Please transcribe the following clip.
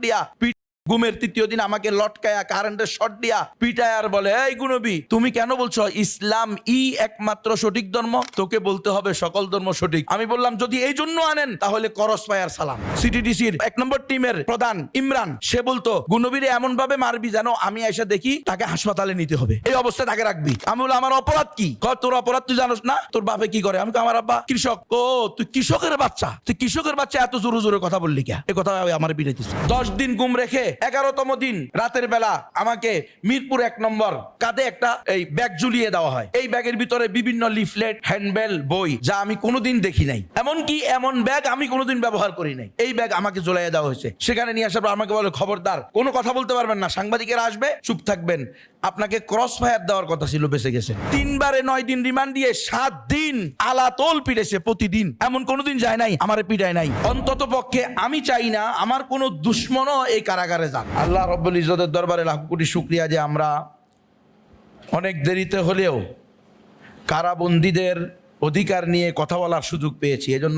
দিয়া ঘুমের তৃতীয় দিন আমাকে লটকায়া কারেন্টের শট দিয়া পিটায় আর বলে, এই গুনবী তুমি কেন বলছো ইসলাম একমাত্র সঠিক ধর্ম, তোকে বলতে হবে সকল ধর্ম সঠিক। আমি বললাম যদি এই জন্য আনেন তাহলে করস পায়ার সালাম। সিটিডিসির 1 নম্বর টিমের প্রধান ইমরান সে বলতো গুনবীরে এমন ভাবে মারবি যেন আমি এসে দেখি তাকে হাসপাতালে নিতে হবে, এই অবস্থায় তাকে রাখবি। আমি বললাম আমার অপরাধ কি? তোর অপরাধ তুই জানোস না? তোর বাপে কি করে? আমি আমার আব্বা কৃষক। ও তুই কৃষকের বাচ্চা, তুই কৃষকের বাচ্চা এত জোরে জোরে কথা বললি কে? এই কথা আমার পিটাইতেছে। 10 দিন ঘুম রেখে 11তম দিন রাতের বেলা আমাকে মিরপুর 1 নম্বর কাঁধে একটা এই ব্যাগ ঝুলিয়ে দেওয়া হয়। এই ব্যাগের ভিতরে বিভিন্ন লিফলেট, হ্যান্ডবেল, বই যা আমি কোনোদিন দেখি নাই, এমনকি এমন ব্যাগ আমি কোনোদিন ব্যবহার করি নাই, এই ব্যাগ আমাকে ঝুলাইয়া দেওয়া হয়েছে। সেখানে নিয়ে আসার পর আমাকে বলে খবরদার কোনো কথা বলতে পারবেন না, সাংবাদিকেরা আসবে, চুপ থাকবেন, আপনাকে ক্রস ফায়ার দেওয়ার কথা ছিল, বেঁচে গেছেন। 3 বারে 9 দিন রিমান্ড দিয়ে 7 দিন আলাতল পিটেছে প্রতিদিন, এমন কোনোদিন যায় নাই আমারে পিটায় নাই। অন্তত পক্ষে আমি চাই না আমার কোনো দুশ্মনও এই কারাগারে যাক। আল্লাহ রব্বুল ইজ্জতের দরবারে লাখ কোটি শুকরিয়া যে আমরা অনেক দেরিতে হলেও কারাবন্দীদের অধিকার নিয়ে কথা বলার সুযোগ পেয়েছি। এজন্য